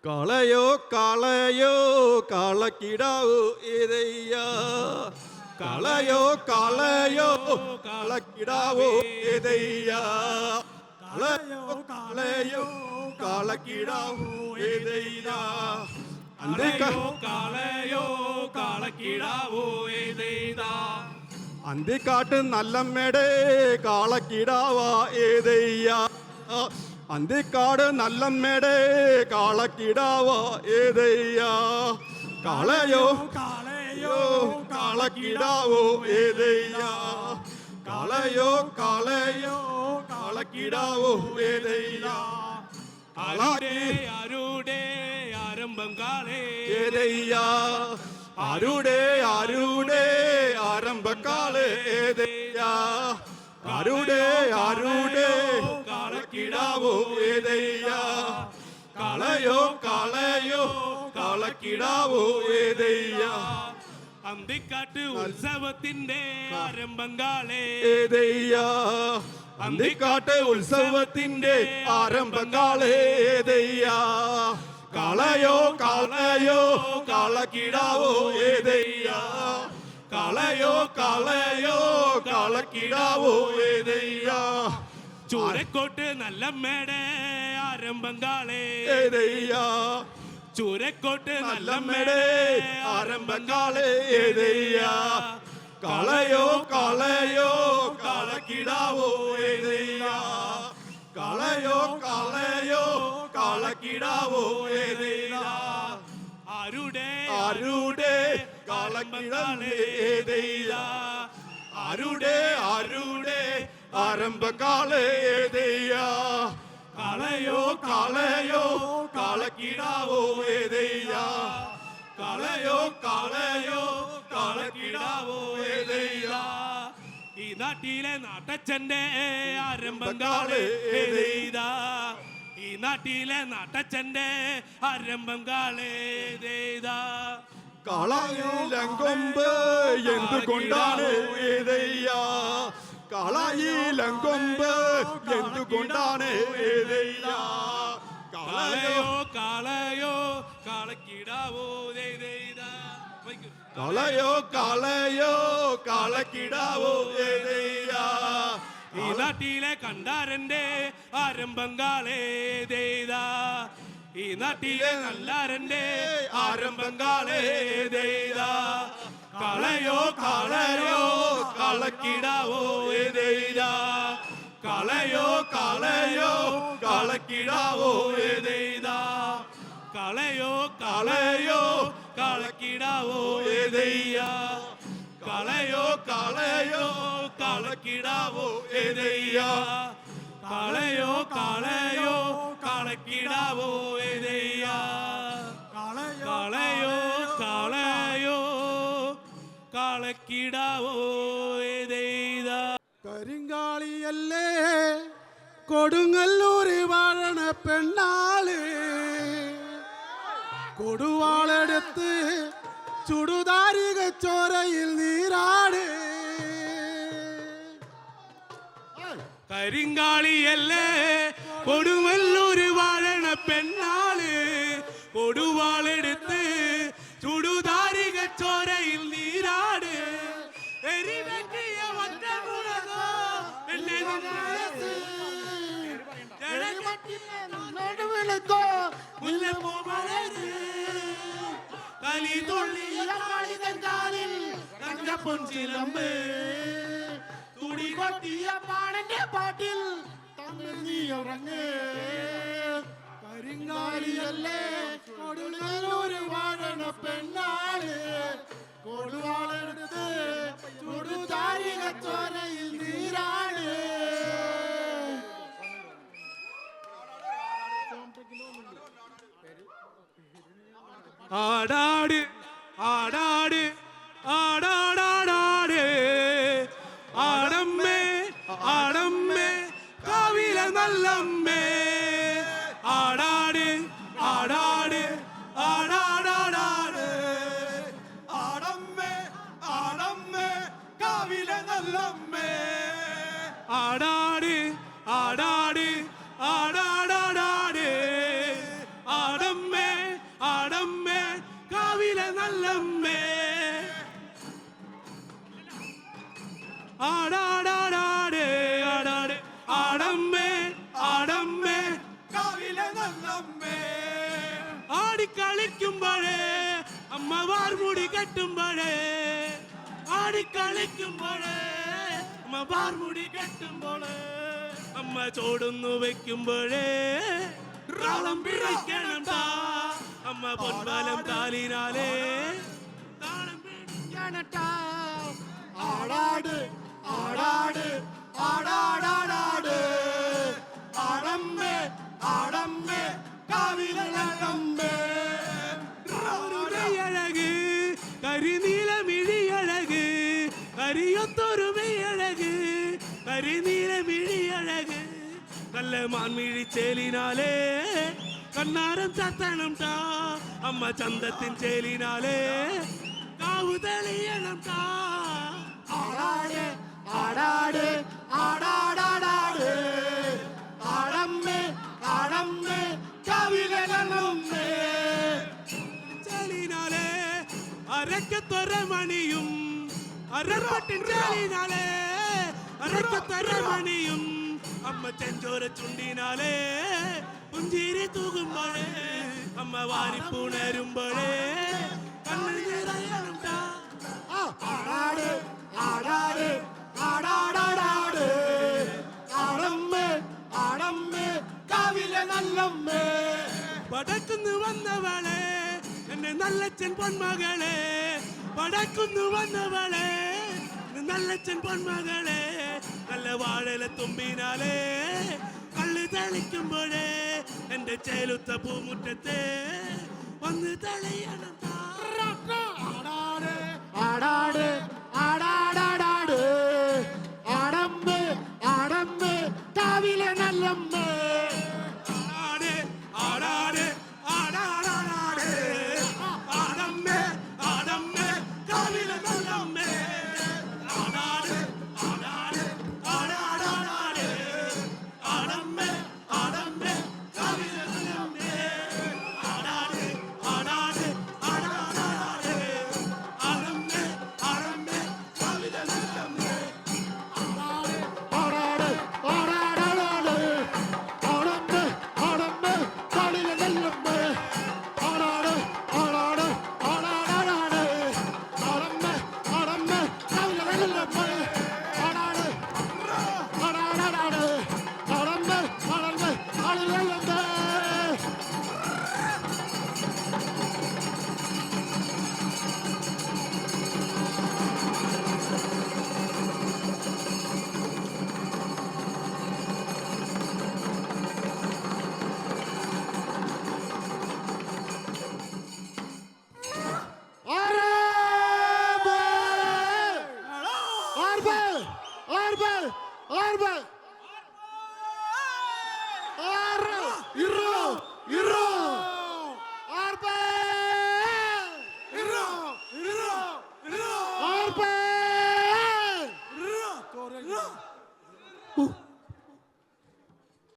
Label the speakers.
Speaker 1: കാളയോ കാളയോ കാളക്കിടാവോ ഏതയ്യാ കാളയോ കാളയോ കാളക്കിടാവോ ഏതയ്യാ കാളയോ കാളയോ കാളക്കിടാവോ ഏതയ്യാ
Speaker 2: കാളയോ കാളയോ കാളക്കിടാവോ ഏതേതാ
Speaker 1: അന്തിക്കാട്ട് നല്ലമ്മയുടെ കാളക്കിടാവാ ഏതയ്യാ അന്തിക്കാട് നല്ലമ്മയുടെ കാളക്കിടാവാ ഏതയ്യാ കാളയോ കാളയോ കാളക്കിടാവോ ഏതയ്യാ കാളയോ കാളയോ കാളക്കിടാവോ ഏതയ്യാ
Speaker 2: ആരുടെ ആരംഭം കാളേ
Speaker 1: ഏതയ്യാ ആരുടെ ആരംഭക്കാള് ഏതയ്യാ ആരുടെ കാളക്കിടാവോ ഏതയ്യാ കാളയോ കാളയോ കാളക്കിടാവോ ഏതയ്യാ
Speaker 2: അന്തിക്കാട്ട് ഉത്സവത്തിന്റെ ആരംഭം കാളേ
Speaker 1: ഏതയ്യാ അന്തിക്കാട്ട് ഉത്സവത്തിന്റെ ആരംഭം കാള് ഏതയ്യാ കാളയോ കാളയോ കാളക്കിടാവോ ഏതയ്യാ കാളയോ കാളയോ കാളക്കിടാവോ ഏതയ്യാ
Speaker 2: ചൂരക്കോട്ട് നല്ലമ്മയുടെ ആരംഭം കാളേ
Speaker 1: ഏതയ്യാ
Speaker 2: ചൂരക്കോട്ട്
Speaker 1: നല്ലമ്മയുടെ ആരംഭം കാള് ഏതയ്യാ കാളയോ കാളയോ കാളക്കിടാവോ ഏതയ്യാ കാളയോ കാളയോ കാളക്കിടാവോ ഏതയ്യാ ആരുടെ കാളക്കിടാവോ ഏതയ്യാ ആരുടെ ആരംഭകാള് ഏതയ്യാ കാളയോ കാളയോ കാളക്കിടാവോ ഏതയ്യാ കാളയോ കാളയോ കാളക്കിടാവോ ഏതയ്യാ ഈ നാട്ടിലെ നാട്ടച്ഛന്റെ ആരംഭം കാള് ഏതയ്യാ ഈ നാട്ടിലെ നാട്ടച്ഛന്റെ ആരംഭം കാള് ഏതയ്യാ കാളയിലങ്കൊമ്പ് എന്തുകൊണ്ടാണ് ഏതയ്യാ കാളയിലങ്കൊമ്പ് എന്തുകൊണ്ടാണ് ഏതയ്യാ
Speaker 2: കാളയോ കാളയോ കാളക്കിടാവോ ഏതയ്യാ
Speaker 1: കാളയോ കാളയോ കാളക്കിടാവോ ഏതയ്യാ
Speaker 2: ഈ നാട്ടിലെ കണ്ടാരന്റെ ആരംഭം കാളേതേതാ ഈ നാട്ടിലെ കണ്ടാരന്റെ ആരംഭം കാളേതേതാ കാളയോ കാളയോ കാളക്കിടാവോ ഏതേതാ കാളയോ കാളയോ കാളക്കിടാവോ ഏതേതാ കാളയോ കാളയോ കാളക്കിടാവോ ഏതയ്യാ കാളയോ കാളയോ കാളക്കിടാവോ ഏതയ്യാ കാളയോ കാളയോ കാളക്കിടാവോ ഏതയ്യാ കാളയോ കാളയോ കാളക്കിടാവോ ഏതയ്യാ
Speaker 3: കരിങ്കാളിയല്ലേ കൊടുങ്ങല്ലൂര് വാഴണ പെണ്ണാള് കൊടുവാളെടുത്ത് ചുടുതാരിക ചോരയിൽ നീരാട്
Speaker 2: കരിങ്കാളിയല്ലേ കൊടുങ്ങല്ലൂര് വാഴണ പെണ്ണാള് കൊടുവാളെടുത്ത് ചുടുതാരിക ചോരയിൽ നീരാട് എരിവെട്ടിയ ഒറ്റമുളകോ എന്നെ
Speaker 3: നടുവിളക്കോ
Speaker 2: മുല്ലപ്പൂ മലര് കലി തുള്ളിയ
Speaker 3: കാളിതൻ തങ്കപ്പൊൻചിലമ്പ് തുടി കൊട്ടിയ പാടന്റെ പാട്ടിൽ തമ്മിൽ നീ ഉറങ്ങ് കരിങ്കാളിയല്ലേ കൊടുങ്ങല്ലൂര് വാഴണ പെണ്ണാള് കൊടുവാളെടുത്ത് ചുടുതാരിക ചോരയിൽ നീരാട്
Speaker 2: ആടാട് ആടാട് ആടാടാടാട് ആടമ്മേ ആടമ്മേ കാവിലെ നല്ലമ്മേ ആടാട് ആടാട് ആടാടാടാട്
Speaker 1: ആടമ്മേ ആടമ്മേ കാവിലെ നല്ലമ്മേ
Speaker 2: ആടാട് ആടാട് ആടാടാടാട് ആടമ്മേ ആടമ്മേ കാവിലെ നല്ലമ്മേ ആടാടാടാടേ ആടാടേ ആടമ്മേ ആടമ്മേ
Speaker 1: കാവിലെ നല്ലമ്മേ
Speaker 2: ആടിക്കളിക്കുമ്പോഴേ അമ്മ വാർമുടി കെട്ടുമ്പോഴേ ആടിക്കളിക്കുമ്പോഴേ അമ്മ വാർമുടി കെട്ടുമ്പോഴേ അമ്മ ചോടുന്നു വെക്കുമ്പോഴേ താളം പിടിക്കണം ടാ അമ്മ പൊൻപാലം കാലിനാലേ താളം പിടിക്കണം ടാ
Speaker 3: ആടാട് ആടാട് ആടാടാടാട് ആടമ്മേ ആടമ്മേ കാവിലെ നല്ലമ്മേ
Speaker 2: അഴക് കരിനീലമിഴിയഴക് കരിയൊത്തൊരുമയഴക് കരിനീലമിഴിയഴക് നല്ല മാൻമിഴി ചേലിനാലേ കണ്ണാരം ചത്തണം ടാ അമ്മ ചന്തത്തിൻ ചേലിനാലേ കാവു തെളിയണം ടാ
Speaker 3: ആടാട് ആടാട് ആടാടാടാട് ആടമ്മേ ആടമ്മേ കാവിലെ നല്ലമ്മേ
Speaker 2: ചേലിനാലേ അരക്കത്തൊരമണിയും അരപ്പട്ടിൻ ചേലിനാലേ അരക്കത്തൊരമണിയും അമ്മ ചെഞ്ചോര ചുണ്ടിനാലേ പുഞ്ചിരി തൂകുമ്പോഴേ അമ്മ വാരിപ്പുണരുമ്പോഴേ കണ്ണ് നിറയണം ടാ
Speaker 3: ആടാട് ആടാട് ആടാടാടാട് ആടമ്മേ ആടമ്മേ കാവിലെ നല്ലമ്മേ
Speaker 2: പടക്കുന്നു വന്നവളെ എന്നെ നല്ലച്ചൻ പൊന്മകളെ പടക്കുന്നു വന്നവളെ എന്നെ നല്ലച്ചൻ പൊന്മകളെ നല്ല വാഴല തുമ്പിനാലേ കള്ള് തെളിക്കുമ്പോഴേ എന്റെ ചേലുത്ത പൂമുറ്റത്തെ വന്ന് തെളിയണം ടാ.
Speaker 3: ആടാട് ആടാട് ആടാടാടാട് ആടമ്മേ ആടമ്മേ കാവിലെ നല്ലമ്മേ
Speaker 2: ആടാട് ആടാട് ആടാടാടാട് ആടമ്മേ ആടമ്മേ കാവിലെ നല്ലമ്മേ ആടാട് ആടാട് ആടാടാടാട് ആടമ്മേ ആടമ്മേ കാവിലെ നല്ലമ്മേ ആടാട് ആടാട് ആടാടാടാട് ആടമ്മേ ആടമ്മേ കാവിലെ നല്ലമ്മേ
Speaker 3: ആടാട് ആടാടാടാട് ആടമ്മേ ആടമ്മേ കാവിലെ നല്ലമ്മേ ആടാട് ആടാട് ആടാടാടാട് ആടമ്മേ ആടമ്മേ കാവിലെ നല്ലമ്മേ ആടാട് ആടാടാടാട് ആടമ്മേ ആടമ്മേ കാവിലെ നല്ലമ്മേ Arbe! Arbe! Arbe!